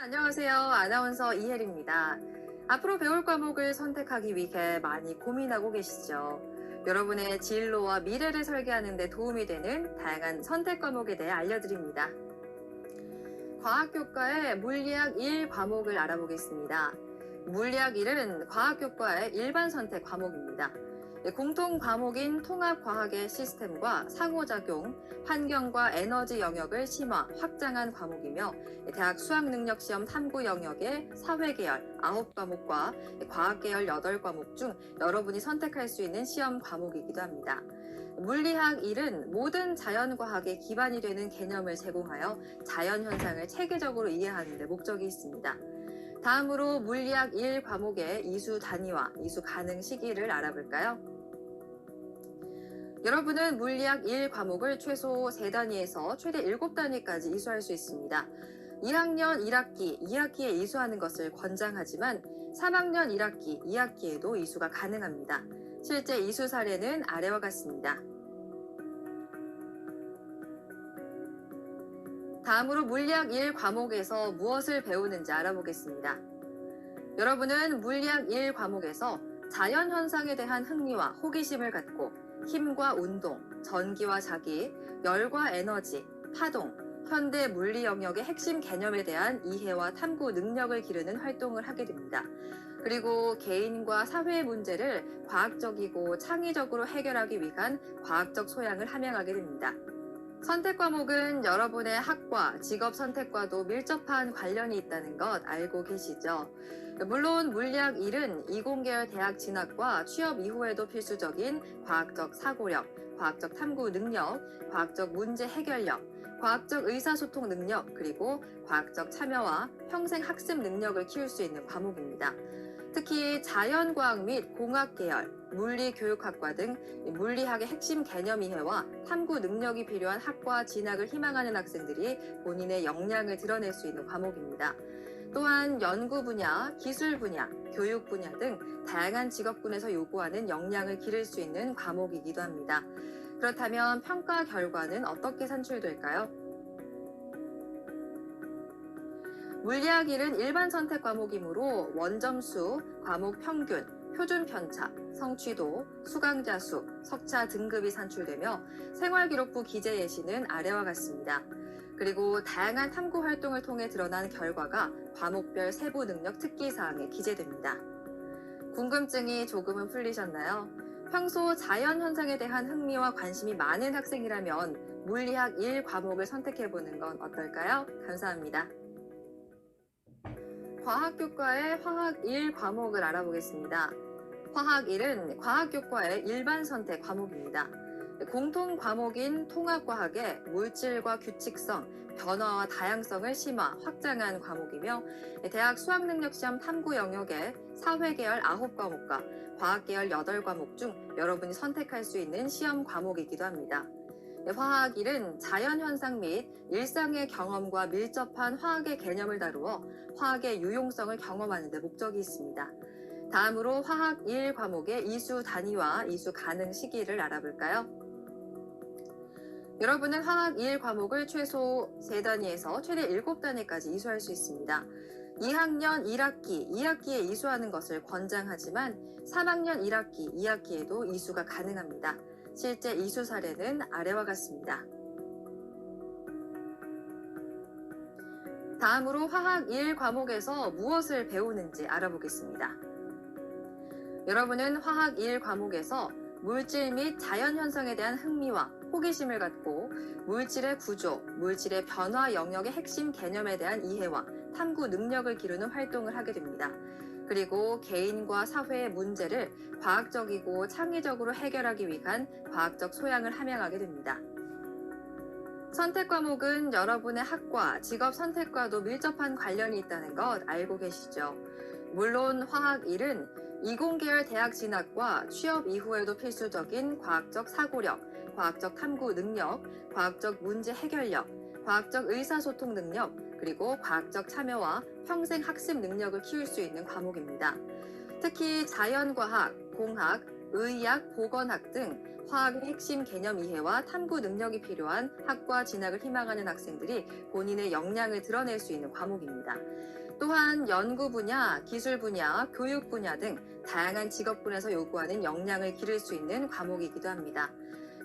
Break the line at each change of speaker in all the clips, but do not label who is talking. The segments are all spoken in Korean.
안녕하세요. 아나운서 이혜리입니다. 앞으로 배울 과목을 선택하기 위해 많이 고민하고 계시죠? 여러분의 진로와 미래를 설계하는 데 도움이 되는 다양한 선택 과목에 대해 알려드립니다. 과학교과의 물리학 1 과목을 알아보겠습니다. 물리학 1은 과학교과의 일반 선택 과목입니다. 공통 과목인 통합과학의 시스템과 상호작용, 환경과 에너지 영역을 심화, 확장한 과목이며 대학 수학능력시험 탐구 영역의 사회계열 9과목과 과학계열 8과목 중 여러분이 선택할 수 있는 시험 과목이기도 합니다. 물리학 1은 모든 자연과학의 기반이 되는 개념을 제공하여 자연현상을 체계적으로 이해하는 데 목적이 있습니다. 다음으로 물리학 1 과목의 이수 단위와 이수 가능 시기를 알아볼까요? 여러분은 물리학 1 과목을 최소 3단위에서 최대 7단위까지 이수할 수 있습니다. 1학년 1학기, 2학기에 이수하는 것을 권장하지만 3학년 1학기, 2학기에도 이수가 가능합니다. 실제 이수 사례는 아래와 같습니다. 다음으로 물리학 1 과목에서 무엇을 배우는지 알아보겠습니다. 여러분은 물리학 1 과목에서 자연현상에 대한 흥미와 호기심을 갖고 힘과 운동, 전기와 자기, 열과 에너지, 파동, 현대 물리 영역의 핵심 개념에 대한 이해와 탐구 능력을 기르는 활동을 하게 됩니다. 그리고 개인과 사회의 문제를 과학적이고 창의적으로 해결하기 위한 과학적 소양을 함양하게 됩니다. 선택 과목은 여러분의 학과, 직업 선택과도 밀접한 관련이 있다는 것 알고 계시죠? 물론 물리학 1은 이공계열 대학 진학과 취업 이후에도 필수적인 과학적 사고력, 과학적 탐구 능력, 과학적 문제 해결력, 과학적 의사소통 능력, 그리고 과학적 참여와 평생 학습 능력을 키울 수 있는 과목입니다. 특히 자연과학 및 공학 계열, 물리교육학과 등 물리학의 핵심 개념 이해와 탐구 능력이 필요한 학과 진학을 희망하는 학생들이 본인의 역량을 드러낼 수 있는 과목입니다. 또한 연구 분야, 기술 분야, 교육 분야 등 다양한 직업군에서 요구하는 역량을 기를 수 있는 과목이기도 합니다. 그렇다면 평가 결과는 어떻게 산출될까요? 물리학 1은 일반 선택 과목이므로 원점수, 과목 평균, 표준 편차, 성취도, 수강자 수, 석차 등급이 산출되며 생활기록부 기재 예시는 아래와 같습니다. 그리고 다양한 탐구 활동을 통해 드러난 결과가 과목별 세부 능력 특기사항에 기재됩니다. 궁금증이 조금은 풀리셨나요? 평소 자연현상에 대한 흥미와 관심이 많은 학생이라면 물리학 1 과목을 선택해보는 건 어떨까요? 감사합니다. 과학교과의 화학 1 과목을 알아보겠습니다. 화학 1은 과학교과의 일반 선택 과목입니다. 공통 과목인 통합과학의 물질과 규칙성, 변화와 다양성을 심화, 확장한 과목이며 대학 수학능력시험 탐구 영역의 사회계열 9과목과 과학계열 8과목 중 여러분이 선택할 수 있는 시험 과목이기도 합니다. 화학 1은 자연현상 및 일상의 경험과 밀접한 화학의 개념을 다루어 화학의 유용성을 경험하는 데 목적이 있습니다. 다음으로 화학 1 과목의 이수 단위와 이수 가능 시기를 알아볼까요? 여러분은 화학 1 과목을 최소 3단위에서 최대 7단위까지 이수할 수 있습니다. 2학년 1학기, 2학기에 이수하는 것을 권장하지만 3학년 1학기, 2학기에도 이수가 가능합니다. 실제 이수 사례는 아래와 같습니다. 다음으로 화학 1 과목에서 무엇을 배우는지 알아보겠습니다. 여러분은 화학 1 과목에서 물질 및 자연현상에 대한 흥미와 호기심을 갖고 물질의 구조, 물질의 변화 영역의 핵심 개념에 대한 이해와 탐구 능력을 기르는 활동을 하게 됩니다. 그리고 개인과 사회의 문제를 과학적이고 창의적으로 해결하기 위한 과학적 소양을 함양하게 됩니다. 선택 과목은 여러분의 학과, 직업 선택과도 밀접한 관련이 있다는 것 알고 계시죠? 물론 화학 1은 이공계열 대학 진학과 취업 이후에도 필수적인 과학적 사고력, 과학적 탐구 능력, 과학적 문제 해결력, 과학적 의사소통 능력, 그리고 과학적 참여와 평생 학습 능력을 키울 수 있는 과목입니다. 특히 자연과학, 공학, 의학, 보건학 등 화학의 핵심 개념 이해와 탐구 능력이 필요한 학과 진학을 희망하는 학생들이 본인의 역량을 드러낼 수 있는 과목입니다. 또한 연구 분야, 기술 분야, 교육 분야 등 다양한 직업군에서 요구하는 역량을 기를 수 있는 과목이기도 합니다.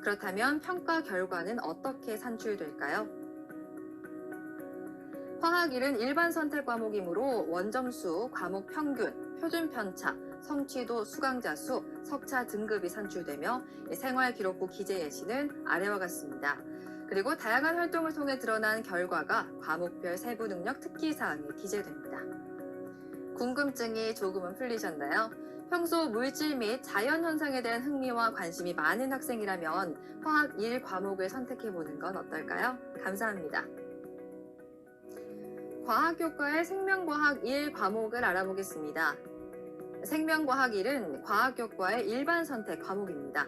그렇다면 평가 결과는 어떻게 산출될까요? 화학 1은 일반 선택 과목이므로 원점수, 과목 평균, 표준 편차, 성취도, 수강자 수, 석차 등급이 산출되며 생활기록부 기재 예시는 아래와 같습니다. 그리고 다양한 활동을 통해 드러난 결과가 과목별 세부 능력 특기사항에 기재됩니다. 궁금증이 조금은 풀리셨나요? 평소 물질 및 자연 현상에 대한 흥미와 관심이 많은 학생이라면 화학 1 과목을 선택해보는 건 어떨까요? 감사합니다. 과학교과의 생명과학 1 과목을 알아보겠습니다. 생명과학 1은 과학교과의 일반 선택 과목입니다.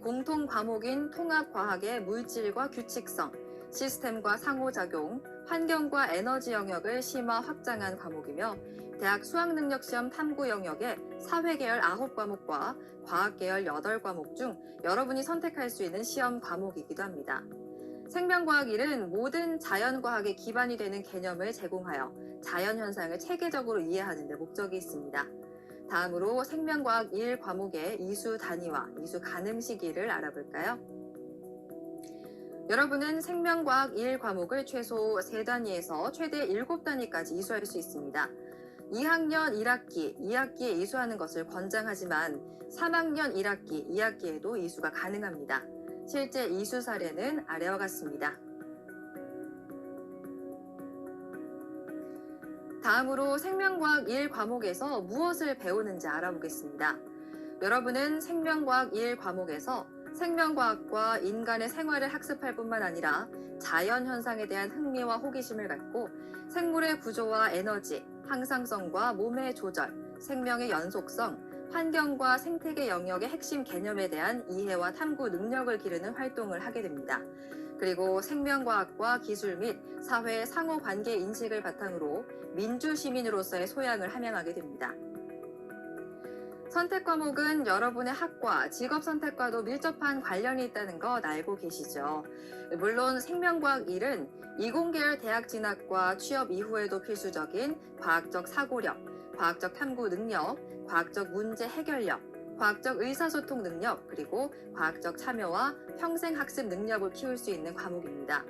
공통 과목인 통합과학의 물질과 규칙성, 시스템과 상호작용, 환경과 에너지 영역을 심화 확장한 과목이며 대학 수학능력시험 탐구 영역의 사회계열 9과목과 과학계열 8과목 중 여러분이 선택할 수 있는 시험 과목이기도 합니다. 생명과학 1은 모든 자연과학의 기반이 되는 개념을 제공하여 자연현상을 체계적으로 이해하는 데 목적이 있습니다. 다음으로 생명과학 1 과목의 이수 단위와 이수 가능 시기를 알아볼까요? 여러분은 생명과학 1 과목을 최소 3단위에서 최대 7단위까지 이수할 수 있습니다. 2학년 1학기, 2학기에 이수하는 것을 권장하지만 3학년 1학기, 2학기에도 이수가 가능합니다. 실제 이수 사례는 아래와 같습니다. 다음으로 생명과학 1 과목에서 무엇을 배우는지 알아보겠습니다. 여러분은 생명과학 1 과목에서 생명과학과 인간의 생활을 학습할 뿐만 아니라 자연현상에 대한 흥미와 호기심을 갖고 생물의 구조와 에너지, 항상성과 몸의 조절, 생명의 연속성, 환경과 생태계 영역의 핵심 개념에 대한 이해와 탐구 능력을 기르는 활동을 하게 됩니다. 그리고 생명과학과 기술 및 사회의 상호관계 인식을 바탕으로 민주시민으로서의 소양을 함양하게 됩니다. 선택 과목은 여러분의 학과, 직업 선택과도 밀접한 관련이 있다는 것 알고 계시죠? 물론 생명과학 1은 이공계열 대학 진학과 취업 이후에도 필수적인 과학적 사고력, 과학적 탐구 능력, 과학적 문제 해결력, 과학적 의사소통 능력, 그리고 과학적 참여와 평생 학습 능력을 키울 수 있는 과목입니다.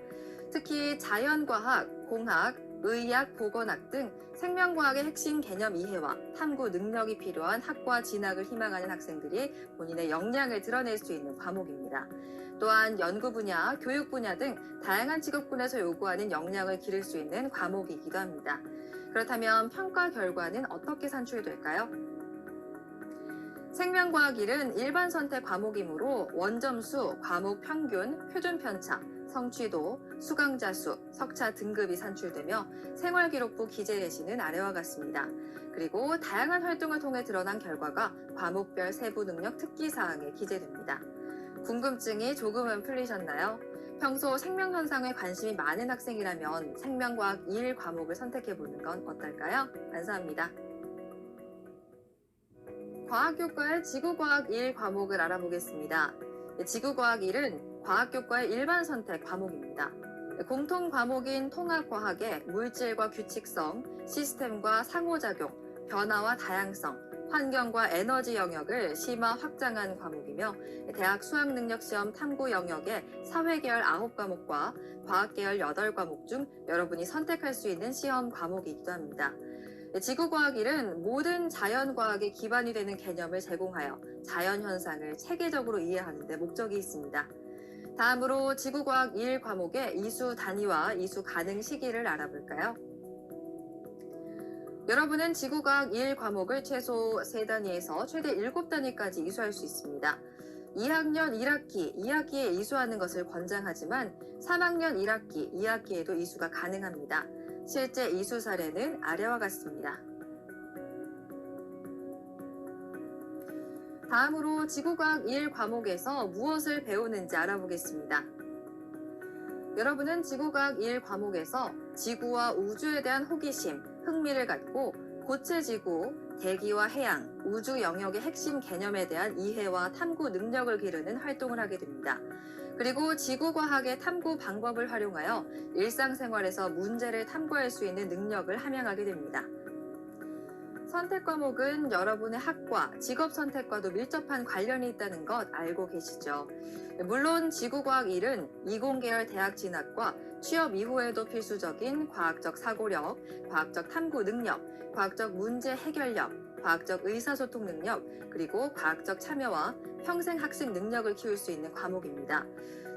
특히 자연과학, 공학, 의학, 보건학 등 생명과학의 핵심 개념 이해와 탐구 능력이 필요한 학과 진학을 희망하는 학생들이 본인의 역량을 드러낼 수 있는 과목입니다. 또한 연구 분야, 교육 분야 등 다양한 직업군에서 요구하는 역량을 기를 수 있는 과목이기도 합니다. 그렇다면 평가 결과는 어떻게 산출될까요? 생명과학 1은 일반 선택 과목이므로 원점수, 과목 평균, 표준 편차, 성취도, 수강자 수, 석차 등급이 산출되며 생활기록부 기재 예시는 아래와 같습니다. 그리고 다양한 활동을 통해 드러난 결과가 과목별 세부 능력 특기사항에 기재됩니다. 궁금증이 조금은 풀리셨나요? 평소 생명현상에 관심이 많은 학생이라면 생명과학 1 과목을 선택해보는 건 어떨까요? 감사합니다. 과학교과의 지구과학 1 과목을 알아보겠습니다. 지구과학 1은 과학교과의 일반 선택 과목입니다. 공통 과목인 통합과학의 물질과 규칙성, 시스템과 상호작용, 변화와 다양성, 환경과 에너지 영역을 심화 확장한 과목이며 대학 수학능력시험 탐구 영역의 사회계열 9과목과 과학계열 8과목 중 여러분이 선택할 수 있는 시험 과목이기도 합니다. 지구과학 1은 모든 자연과학의 기반이 되는 개념을 제공하여 자연현상을 체계적으로 이해하는 데 목적이 있습니다. 다음으로 지구과학 1 과목의 이수 단위와 이수 가능 시기를 알아볼까요? 여러분은 지구과학 1 과목을 최소 3단위에서 최대 7단위까지 이수할 수 있습니다. 2학년 1학기, 2학기에 이수하는 것을 권장하지만 3학년 1학기, 2학기에도 이수가 가능합니다. 실제 이수 사례는 아래와 같습니다. 다음으로 지구과학 1 과목에서 무엇을 배우는지 알아보겠습니다. 여러분은 지구과학 1 과목에서 지구와 우주에 대한 호기심, 흥미를 갖고 고체지구, 대기와 해양, 우주 영역의 핵심 개념에 대한 이해와 탐구 능력을 기르는 활동을 하게 됩니다. 그리고 지구과학의 탐구 방법을 활용하여 일상생활에서 문제를 탐구할 수 있는 능력을 함양하게 됩니다. 선택 과목은 여러분의 학과, 직업 선택과도 밀접한 관련이 있다는 것 알고 계시죠? 물론 지구과학 1은 이공계열 대학 진학과 취업 이후에도 필수적인 과학적 사고력, 과학적 탐구 능력, 과학적 문제 해결력, 과학적 의사소통 능력, 그리고 과학적 참여와 평생 학습 능력을 키울 수 있는 과목입니다.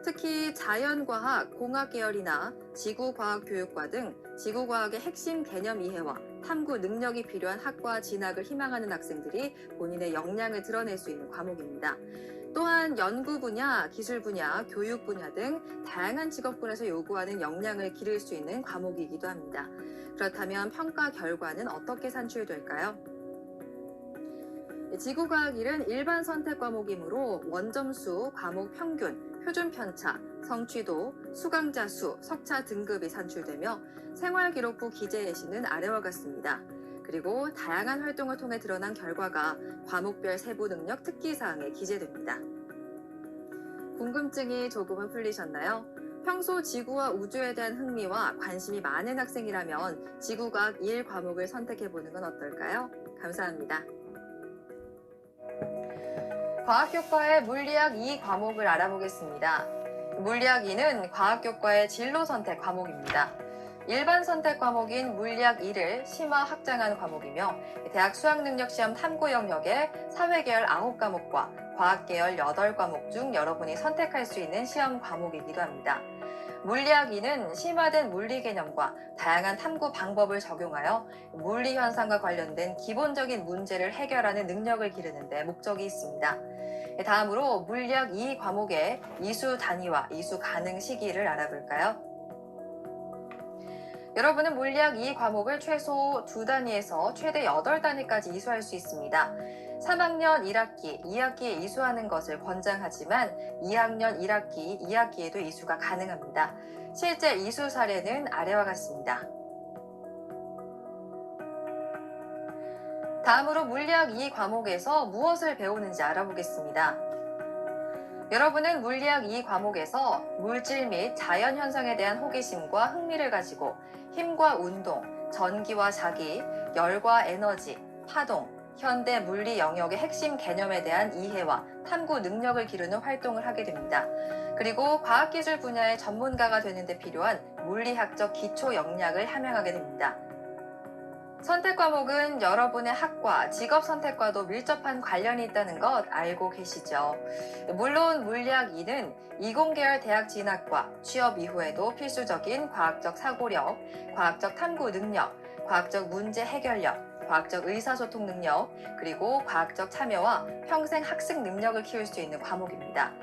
특히 자연과학, 공학 계열이나 지구과학 교육과 등 지구과학의 핵심 개념 이해와 탐구 능력이 필요한 학과 진학을 희망하는 학생들이 본인의 역량을 드러낼 수 있는 과목입니다. 또한 연구 분야, 기술 분야, 교육 분야 등 다양한 직업군에서 요구하는 역량을 기를 수 있는 과목이기도 합니다. 그렇다면 평가 결과는 어떻게 산출될까요? 지구과학 1은 일반 선택 과목이므로 원점수, 과목 평균, 표준 편차, 성취도, 수강자 수, 석차 등급이 산출되며 생활기록부 기재 예시는 아래와 같습니다. 그리고 다양한 활동을 통해 드러난 결과가 과목별 세부 능력 특기사항에 기재됩니다. 궁금증이 조금은 풀리셨나요? 평소 지구와 우주에 대한 흥미와 관심이 많은 학생이라면 지구과학 1 과목을 선택해보는 건 어떨까요? 감사합니다. 과학교과의 물리학 2 과목을 알아보겠습니다. 물리학 2는 과학교과의 진로 선택 과목입니다. 일반 선택 과목인 물리학 2를 심화 확장한 과목이며 대학 수학능력시험 탐구 영역의 사회계열 9과목과 과학계열 8과목 중 여러분이 선택할 수 있는 시험 과목이기도 합니다. 물리학 2는 심화된 물리 개념과 다양한 탐구 방법을 적용하여 물리 현상과 관련된 기본적인 문제를 해결하는 능력을 기르는 데 목적이 있습니다. 다음으로 물리학 2 과목의 이수 단위와 이수 가능 시기를 알아볼까요? 여러분은 물리학 2 과목을 최소 2단위에서 최대 8단위까지 이수할 수 있습니다. 3학년 1학기, 2학기에 이수하는 것을 권장하지만 2학년 1학기, 2학기에도 이수가 가능합니다. 실제 이수 사례는 아래와 같습니다. 다음으로 물리학 2 과목에서 무엇을 배우는지 알아보겠습니다. 여러분은 물리학 2 과목에서 물질 및 자연 현상에 대한 호기심과 흥미를 가지고 힘과 운동, 전기와 자기, 열과 에너지, 파동, 현대 물리 영역의 핵심 개념에 대한 이해와 탐구 능력을 기르는 활동을 하게 됩니다. 그리고 과학기술 분야의 전문가가 되는 데 필요한 물리학적 기초 역량을 함양하게 됩니다. 선택 과목은 여러분의 학과, 직업 선택과도 밀접한 관련이 있다는 것 알고 계시죠? 물론 물리학 2는 이공계열 대학 진학과 취업 이후에도 필수적인 과학적 사고력, 과학적 탐구 능력, 과학적 문제 해결력, 과학적 의사소통 능력, 그리고 과학적 참여와 평생 학습 능력을 키울 수 있는 과목입니다.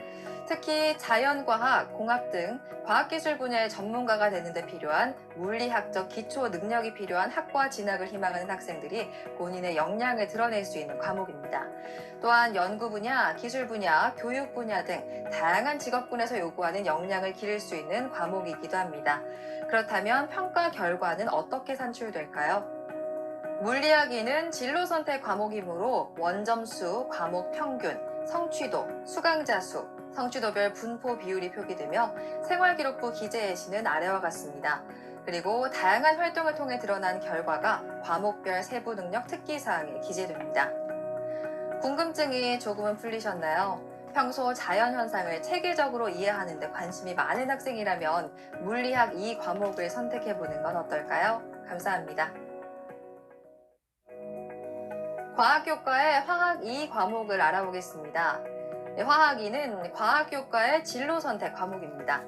특히 자연과학, 공학 등 과학기술 분야의 전문가가 되는 데 필요한 물리학적 기초 능력이 필요한 학과 진학을 희망하는 학생들이 본인의 역량을 드러낼 수 있는 과목입니다. 또한 연구 분야, 기술 분야, 교육 분야 등 다양한 직업군에서 요구하는 역량을 기를 수 있는 과목이기도 합니다. 그렇다면 평가 결과는 어떻게 산출될까요? 물리학 2는 진로 선택 과목이므로 원점수, 과목 평균, 성취도, 수강자 수, 성취도별 분포 비율이 표기되며 생활기록부 기재 예시는 아래와 같습니다. 그리고 다양한 활동을 통해 드러난 결과가 과목별 세부 능력 특기사항에 기재됩니다. 궁금증이 조금은 풀리셨나요? 평소 자연현상을 체계적으로 이해하는 데 관심이 많은 학생이라면 물리학 2 과목을 선택해보는 건 어떨까요? 감사합니다. 과학교과의 화학 2 과목을 알아보겠습니다. 화학 2는 과학교과의 진로 선택 과목입니다.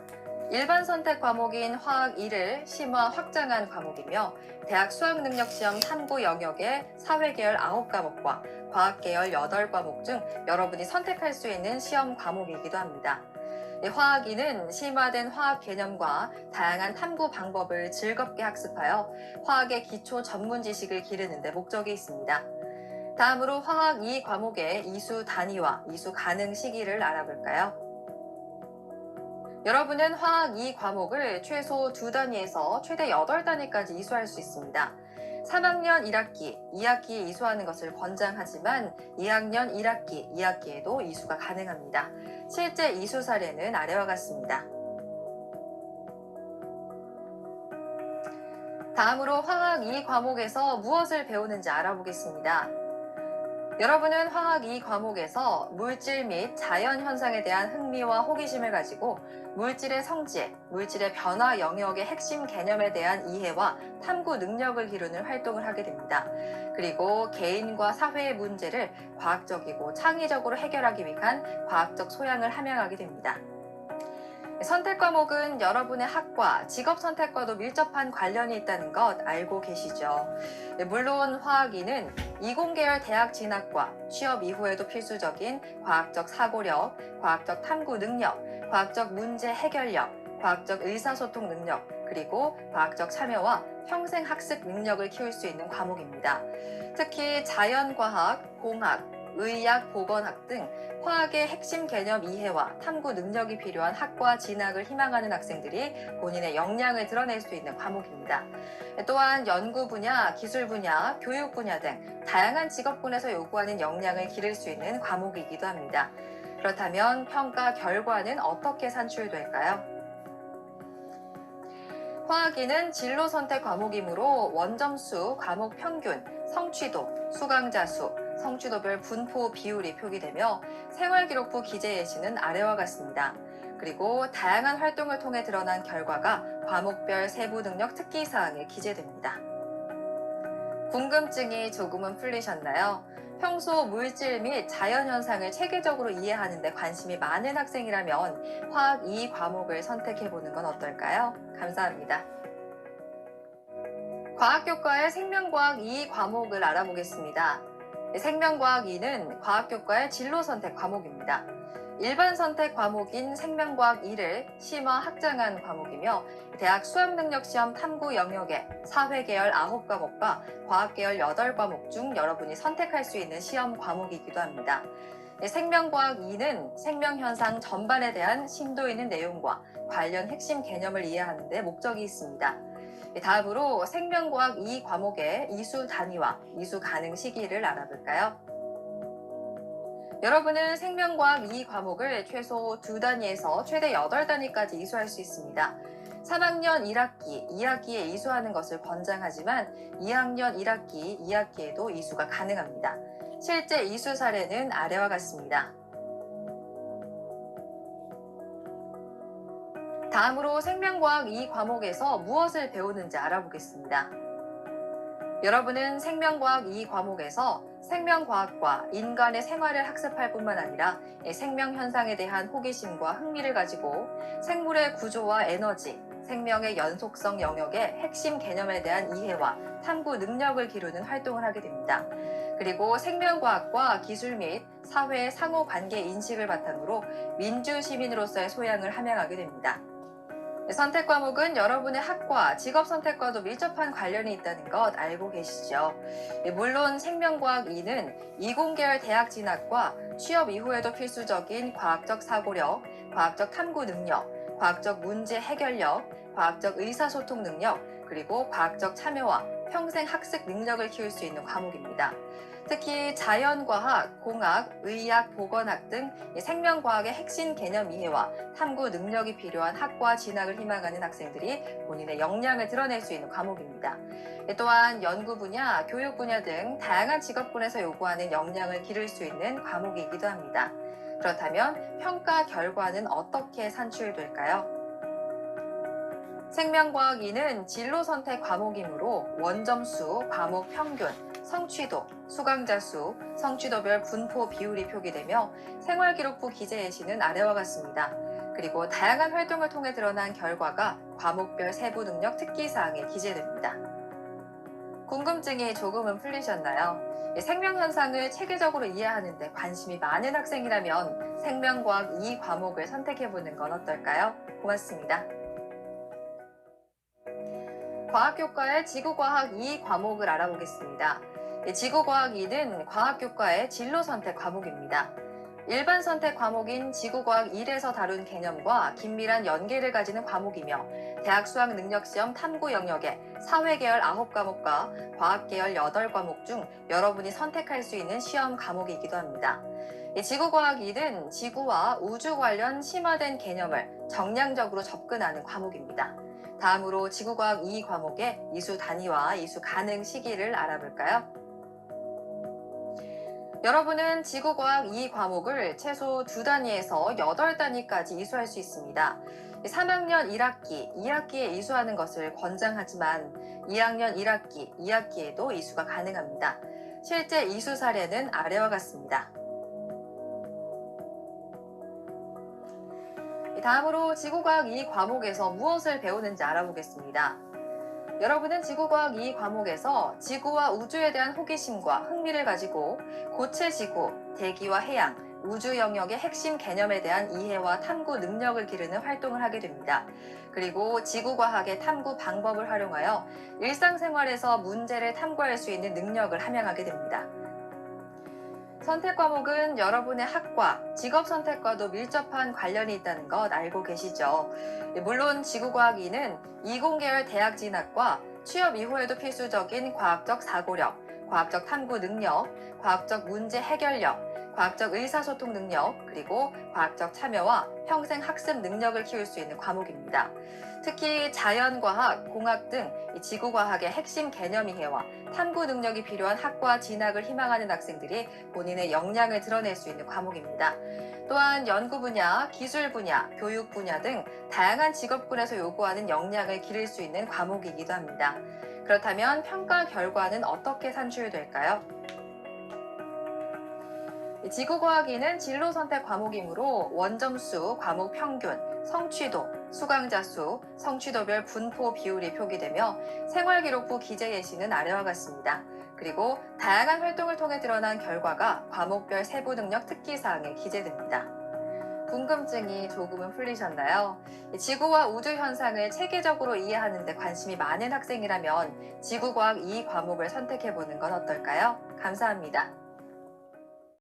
일반 선택 과목인 화학 2를 심화 확장한 과목이며 대학 수학능력시험 탐구 영역의 사회계열 9과목과 과학계열 8과목 중 여러분이 선택할 수 있는 시험 과목이기도 합니다. 화학 2는 심화된 화학 개념과 다양한 탐구 방법을 즐겁게 학습하여 화학의 기초 전문 지식을 기르는 데 목적이 있습니다. 다음으로 화학 2 과목의 이수 단위와 이수 가능 시기를 알아볼까요? 여러분은 화학 2 과목을 최소 2단위에서 최대 8단위까지 이수할 수 있습니다. 3학년 1학기, 2학기에 이수하는 것을 권장하지만 2학년 1학기, 2학기에도 이수가 가능합니다. 실제 이수 사례는 아래와 같습니다. 다음으로 화학 2과목에서 무엇을 배우는지 알아보겠습니다. 여러분은 화학 2과목에서 물질 및 자연 현상에 대한 흥미와 호기심을 가지고 물질의 성질, 물질의 변화 영역의 핵심 개념에 대한 이해와 탐구 능력을 기르는 활동을 하게 됩니다. 그리고 개인과 사회의 문제를 과학적이고 창의적으로 해결하기 위한 과학적 소양을 함양하게 됩니다. 선택 과목은 여러분의 학과, 직업 선택과도 밀접한 관련이 있다는 것 알고 계시죠? 물론 화학2는 이공계열 대학 진학과 취업 이후에도 필수적인 과학적 사고력, 과학적 탐구 능력, 과학적 문제 해결력, 과학적 의사소통 능력, 그리고 과학적 참여와 평생 학습 능력을 키울 수 있는 과목입니다. 특히 자연과학, 공학, 의학, 보건학 등 화학의 핵심 개념 이해와 탐구 능력이 필요한 학과 진학을 희망하는 학생들이 본인의 역량을 드러낼 수 있는 과목입니다. 또한 연구 분야, 기술 분야, 교육 분야 등 다양한 직업군에서 요구하는 역량을 기를 수 있는 과목이기도 합니다. 그렇다면 평가 결과는 어떻게 산출될까요? 화학2는 진로 선택 과목이므로 원점수, 과목 평균, 성취도, 수강자 수, 성취도별 분포 비율이 표기되며 생활기록부 기재 예시는 아래와 같습니다. 그리고 다양한 활동을 통해 드러난 결과가 과목별 세부 능력 특기사항에 기재됩니다. 궁금증이 조금은 풀리셨나요? 평소 물질 및 자연현상을 체계적으로 이해하는 데 관심이 많은 학생이라면 화학 2과목을 선택해보는 건 어떨까요? 감사합니다. 과학교과의 생명과학 2과목을 알아보겠습니다. 생명과학 2는 과학교과의 진로 선택 과목입니다. 일반 선택 과목인 생명과학 2를 심화 확장한 과목이며 대학 수학능력시험 탐구 영역의 사회계열 9과목과 과학계열 8과목 중 여러분이 선택할 수 있는 시험 과목이기도 합니다. 생명과학 2는 생명현상 전반에 대한 심도 있는 내용과 관련 핵심 개념을 이해하는 데 목적이 있습니다. 다음으로 생명과학 2과목의 이수 단위와 이수 가능 시기를 알아볼까요? 여러분은 생명과학 2과목을 최소 2단위에서 최대 8단위까지 이수할 수 있습니다. 3학년 1학기, 2학기에 이수하는 것을 권장하지만 2학년 1학기, 2학기에도 이수가 가능합니다. 실제 이수 사례는 아래와 같습니다. 다음으로 생명과학 2과목에서 무엇을 배우는지 알아보겠습니다. 여러분은 생명과학 2과목에서 생명과학과 인간의 생활을 학습할 뿐만 아니라 생명현상에 대한 호기심과 흥미를 가지고 생물의 구조와 에너지, 생명의 연속성 영역의 핵심 개념에 대한 이해와 탐구 능력을 기르는 활동을 하게 됩니다. 그리고 생명과학과 기술 및 사회의 상호관계 인식을 바탕으로 민주시민으로서의 소양을 함양하게 됩니다. 선택 과목은 여러분의 학과, 직업 선택과도 밀접한 관련이 있다는 것 알고 계시죠? 물론 생명과학 2는 이공계열 대학 진학과 취업 이후에도 필수적인 과학적 사고력, 과학적 탐구 능력, 과학적 문제 해결력, 과학적 의사소통 능력, 그리고 과학적 참여와 평생 학습 능력을 키울 수 있는 과목입니다. 특히 자연과학, 공학, 의학, 보건학 등 생명과학의 핵심 개념 이해와 탐구 능력이 필요한 학과 진학을 희망하는 학생들이 본인의 역량을 드러낼 수 있는 과목입니다. 또한 연구 분야, 교육 분야 등 다양한 직업군에서 요구하는 역량을 기를 수 있는 과목이기도 합니다. 그렇다면 평가 결과는 어떻게 산출될까요? 생명과학 2는 진로 선택 과목이므로 원점수, 과목 평균, 성취도, 수강자 수, 성취도별 분포 비율이 표기되며 생활기록부 기재 예시는 아래와 같습니다. 그리고 다양한 활동을 통해 드러난 결과가 과목별 세부 능력 특기사항에 기재됩니다. 궁금증이 조금은 풀리셨나요? 생명현상을 체계적으로 이해하는 데 관심이 많은 학생이라면 생명과학 2과목을 선택해보는 건 어떨까요? 고맙습니다. 과학교과의 지구과학 2과목을 알아보겠습니다. 지구과학 2는 과학교과의 진로 선택 과목입니다. 일반 선택 과목인 지구과학 1에서 다룬 개념과 긴밀한 연계를 가지는 과목이며 대학 수학 능력 시험 탐구 영역에 사회계열 9과목과 과학계열 8과목 중 여러분이 선택할 수 있는 시험 과목이기도 합니다. 지구과학 1은 지구와 우주 관련 심화된 개념을 정량적으로 접근하는 과목입니다. 다음으로 지구과학 2 과목의 이수 단위와 이수 가능 시기를 알아볼까요? 여러분은 지구과학 2 과목을 최소 2단위에서 8단위까지 이수할 수 있습니다. 3학년 1학기, 2학기에 이수하는 것을 권장하지만 2학년 1학기, 2학기에도 이수가 가능합니다. 실제 이수 사례는 아래와 같습니다. 다음으로 지구과학 2 과목에서 무엇을 배우는지 알아보겠습니다. 여러분은 지구과학 2 과목에서 지구와 우주에 대한 호기심과 흥미를 가지고 고체지구, 대기와 해양, 우주 영역의 핵심 개념에 대한 이해와 탐구 능력을 기르는 활동을 하게 됩니다. 그리고 지구과학의 탐구 방법을 활용하여 일상생활에서 문제를 탐구할 수 있는 능력을 함양하게 됩니다. 선택 과목은 여러분의 학과, 직업 선택과도 밀접한 관련이 있다는 것 알고 계시죠? 물론 지구과학 2는 이공계열 대학 진학과 취업 이후에도 필수적인 과학적 사고력, 과학적 탐구 능력, 과학적 문제 해결력, 과학적 의사소통 능력, 그리고 과학적 참여와 평생 학습 능력을 키울 수 있는 과목입니다. 특히 자연과학, 공학 등 지구과학의 핵심 개념 이해와 탐구 능력이 필요한 학과 진학을 희망하는 학생들이 본인의 역량을 드러낼 수 있는 과목입니다. 또한 연구 분야, 기술 분야, 교육 분야 등 다양한 직업군에서 요구하는 역량을 기를 수 있는 과목이기도 합니다. 그렇다면 평가 결과는 어떻게 산출될까요? 지구과학2는 진로 선택 과목이므로 원점수, 과목 평균, 성취도, 수강자 수, 성취도별 분포 비율이 표기되며 생활기록부 기재 예시는 아래와 같습니다. 그리고 다양한 활동을 통해 드러난 결과가 과목별 세부 능력 특기사항에 기재됩니다. 궁금증이 조금은 풀리셨나요? 지구와 우주 현상을 체계적으로 이해하는 데 관심이 많은 학생이라면 지구과학 2 과목을 선택해보는 건 어떨까요? 감사합니다.